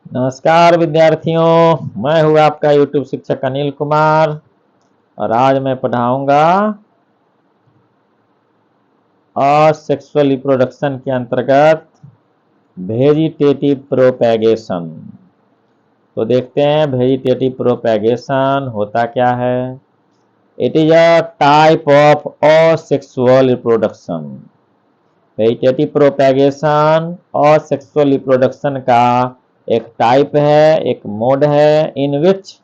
नमस्कार विद्यार्थियों, मैं हूँ आपका YouTube शिक्षक अनिल कुमार और आज मैं पढ़ाऊंगा असेक्सुअल रिप्रोडक्शन के अंतर्गत वेजिटेटिव प्रोपेगेशन। तो देखते हैं वेजिटेटिव प्रोपेगेशन होता क्या है। It is a type of asexual reproduction. Vegetative propagation asexual reproduction का एक टाइप है, एक मोड है इन विच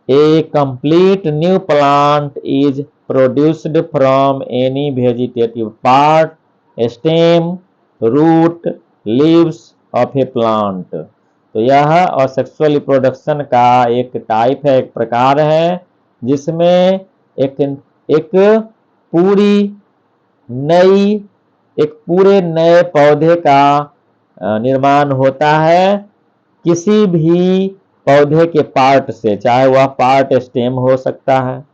a complete new plant is produced from any vegetative part, stem, root, leaves of a plant। तो यह असेक्सुअल रिप्रोडक्शन का एक type है, एक प्रकार है जिसमें एक पूरी नई एक पूरे नए पौधे का निर्माण होता है किसी भी पौधे के पार्ट से, चाहे वह पार्ट स्टेम हो सकता है,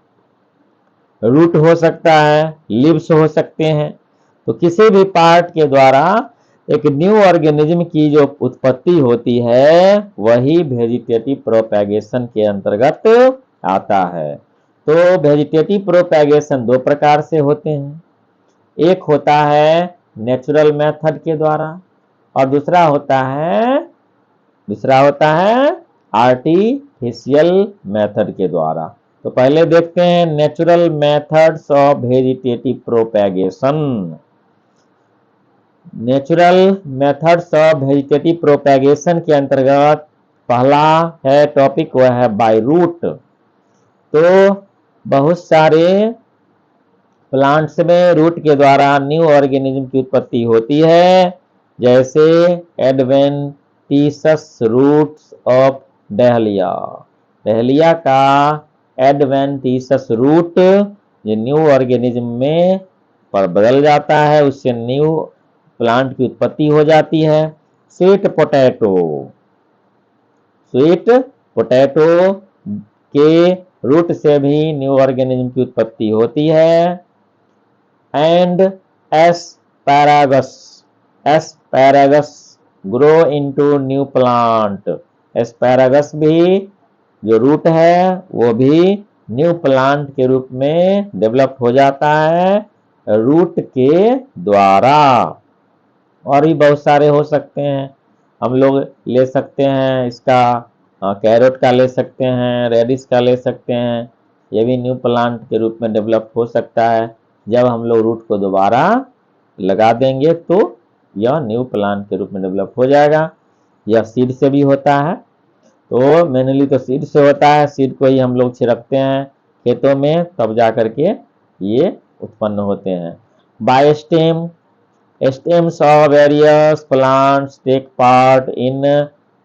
रूट हो सकता है, लीव्स हो सकते हैं। तो किसी भी पार्ट के द्वारा एक न्यू ऑर्गेनिज्म की जो उत्पत्ति होती है वही वेजिटेटिव प्रोपेगेशन के अंतर्गत आता है। तो वेजिटेटिव प्रोपेगेशन दो प्रकार से होते हैं। एक होता है नेचुरल मेथड के द्वारा और दूसरा होता है आर्टिफिशियल मेथड के द्वारा। तो पहले देखते हैं natural methods of vegetative propagation. Natural methods of vegetative propagation के अंतर्गत पहला है टॉपिक, वह है बाय रूट। तो बहुत सारे प्लांट्स में रूट के द्वारा न्यू ऑर्गेनिज्म की उत्पत्ति होती है, जैसे एडवेंटिसस रूट्स ऑफ डहलिया। डहलिया का एडवेंटिसस रूट ये न्यू ऑर्गेनिज्म में पर बदल जाता है, उससे न्यू प्लांट की उत्पत्ति हो जाती है। स्वीट पोटैटो के रूट से भी न्यू ऑर्गेनिज्म की उत्पत्ति होती है। And asparagus grow into new plant. Asparagus भी जो रूट है वो भी न्यू प्लांट के रूप में डेवलप हो जाता है रूट के द्वारा। और भी बहुत सारे हो सकते हैं, हम लोग ले सकते हैं इसका कैरोट का ले सकते हैं, रेडिश का ले सकते हैं। ये भी न्यू प्लांट के रूप में डेवलप हो सकता है। जब हम लोग रूट को दोबारा लगा देंगे तो यह न्यू प्लांट के रूप में डेवलप हो जाएगा। यह सीड से भी होता है, तो मेनली तो सीड से होता है, सीड को ही हम लोग छिड़कते हैं खेतों में, तब जा करके ये उत्पन्न होते हैं। By stem, stems of various plants take part in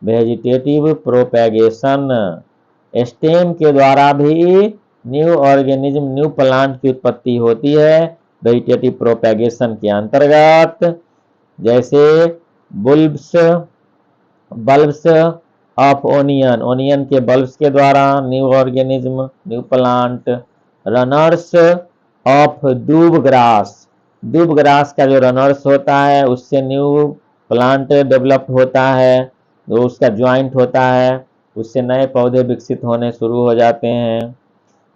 vegetative propagation। Stem के द्वारा भी न्यू ऑर्गेनिज्म, न्यू प्लांट की उत्पत्ति होती है वेजिटेटिव प्रोपेगेशन के अंतर्गत, जैसे बल्ब्स ऑफ ओनियन के बल्ब्स के द्वारा new organism, new plant. Runners of दूब ग्रास का जो रनर्स होता है उससे न्यू प्लांट डेवलप होता है, जो उसका ज्वाइंट होता है उससे नए पौधे विकसित होने शुरू हो जाते हैं।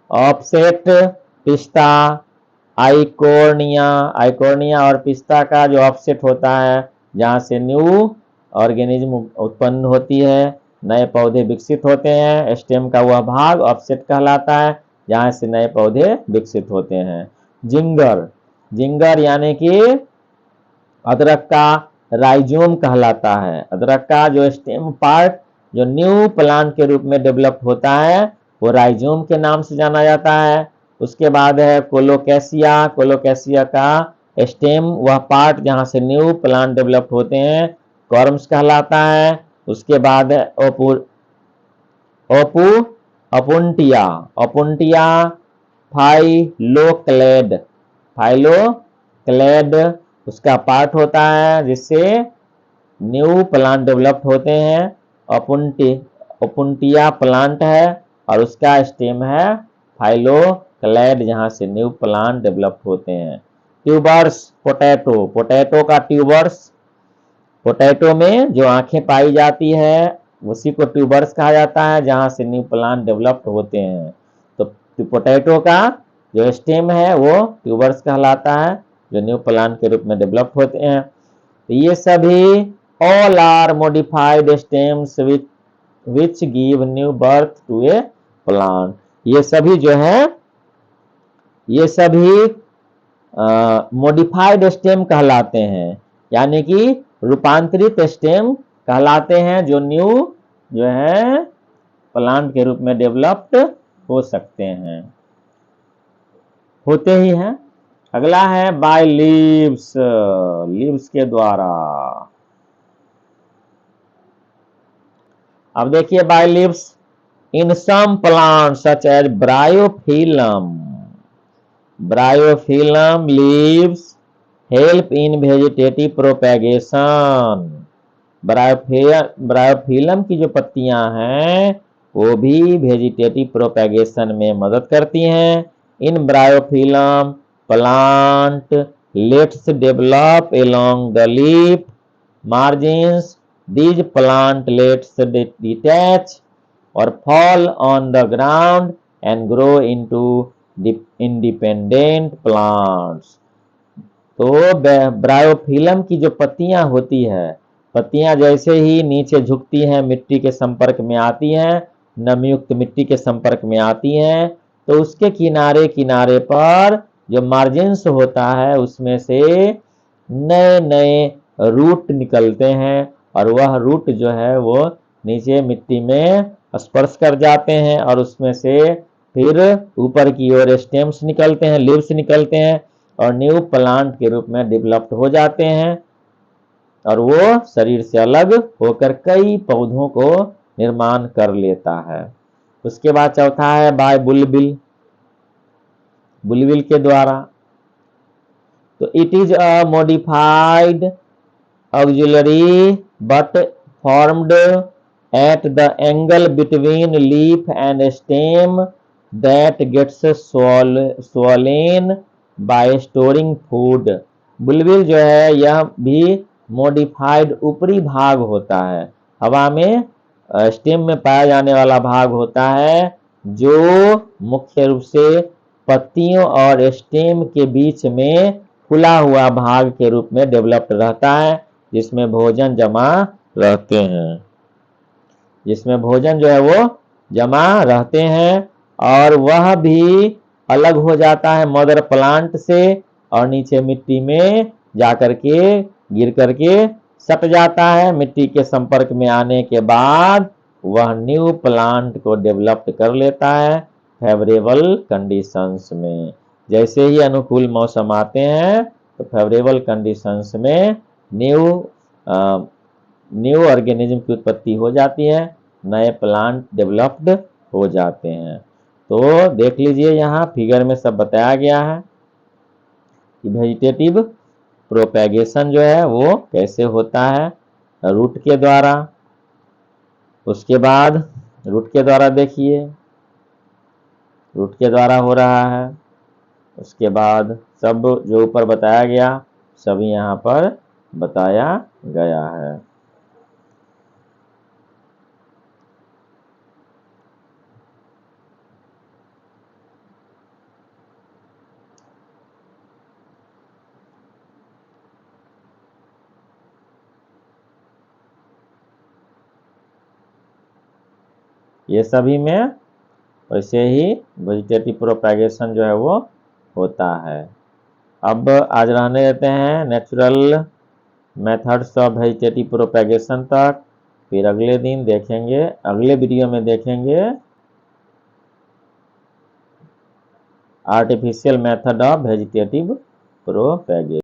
ऑफसेट पिस्ता, आइकोर्निया और पिस्ता का जो ऑफसेट होता है जहाँ से न्यू ऑर्गेनिज्म उत्पन्न होती है, नए पौधे विकसित होते हैं। स्टेम का वह भाग ऑफसेट कहलाता है जहाँ से नए पौधे विकसित होते हैं। जिंगर यानी कि अदरक का राइजोम कहलाता है। अदरक का जो स्टेम पार्ट जो न्यू प्लांट के रूप में डेवलप होता है वो राइजोम के नाम से जाना जाता है। उसके बाद है कोलोकेसिया का स्टेम, वह पार्ट जहां से न्यू प्लांट डेवलप होते हैं, कॉर्म्स कहलाता है। उसके बाद है ओपुंटिया फाइलोक्लेड उसका पार्ट होता है जिससे न्यू प्लांट डेवलप होते हैं। ओपुंटिया प्लांट है और उसका स्टेम है फाइलोक्लेड जहां से न्यू प्लांट डेवलप होते हैं। ट्यूबर्स, पोटैटो का ट्यूबर्स, पोटैटो में जो आंखें पाई जाती है उसी को ट्यूबर्स कहा जाता है, जहां से न्यू प्लांट डेवलप्ड होते हैं। तो पोटैटो का जो स्टेम है वो ट्यूबर्स कहलाता है, जो न्यू प्लांट के रूप में डेवलप्ड होते हैं। तो ये सभी all are modified stems which give new birth to a plant. ये सभी जो है, ये सभी मॉडिफाइड स्टेम कहलाते हैं, यानी कि रूपांतरित स्टेम कहलाते हैं, जो न्यू जो है प्लांट के रूप में डेवलप्ड हो सकते हैं, होते ही हैं। अगला है बाय लीव्स, लीव्स के द्वारा। अब देखिए by leaves in some plant such as Bryophyllum, Bryophyllum leaves help in vegetative propagation. Bryophyllum की जो पत्तियां हैं वो भी वेजिटेटिव प्रोपेगेशन में मदद करती हैं। In Bryophyllum plantlets develop along the leaf margins. These plantlets detach or fall on the ground and grow into independent plants. तो ब्रायोफिलम की जो पत्तियां होती है, पत्तियां जैसे ही नीचे झुकती हैं, मिट्टी के संपर्क में आती हैं, नमयुक्त मिट्टी के संपर्क में आती हैं, तो उसके किनारे किनारे पर जो मार्जिन्स होता है उसमें से नए नए रूट निकलते हैं, और वह रूट जो है वो नीचे मिट्टी में स्पर्श कर जाते हैं, और उसमें से फिर ऊपर की ओर स्टेम्स निकलते हैं, लीव्स निकलते हैं, और न्यू प्लांट के रूप में डेवलप्ड हो जाते हैं, और वो शरीर से अलग होकर कई पौधों को निर्माण कर लेता है। उसके बाद चौथा है बाय बुलबिल, बुलबिल के द्वारा। तो it is a modified auxiliary but formed at the angle between leaf and stem that gets swollen by storing food. बुलबिल जो है यह भी मॉडिफाइड ऊपरी भाग होता है, हवा में स्टेम में पाया जाने वाला भाग होता है, जो मुख्य रूप से पत्तियों और स्टेम के बीच में खुला हुआ भाग के रूप में डेवलप्ड रहता है, जिसमें भोजन जमा रहते हैं, जिसमें भोजन जो है वो जमा रहते हैं, और वह भी अलग हो जाता है मदर प्लांट से, और नीचे मिट्टी में जाकर के गिर करके सट जाता है। मिट्टी के संपर्क में आने के बाद वह न्यू प्लांट को डेवलप कर लेता है फेवरेबल कंडीशंस में। जैसे ही अनुकूल मौसम आते हैं तो फेवरेबल कंडीशंस में न्यू ऑर्गेनिज्म की उत्पत्ति हो जाती है, नए प्लांट डेवलप्ड हो जाते हैं। तो देख लीजिए यहाँ फिगर में सब बताया गया है कि वेजिटेटिव प्रोपेगेशन जो है वो कैसे होता है, रूट के द्वारा। उसके बाद रूट के द्वारा देखिए, रूट के द्वारा हो रहा है। उसके बाद सब जो ऊपर बताया गया सभी यहाँ पर बताया गया है। ये सभी में वैसे ही वेजिटेटिव प्रोपेगेशन जो है वो होता है। अब आज रहने देते हैं natural methods of vegetative propagation तक, फिर अगले दिन देखेंगे, अगले वीडियो में देखेंगे artificial method of vegetative propagation.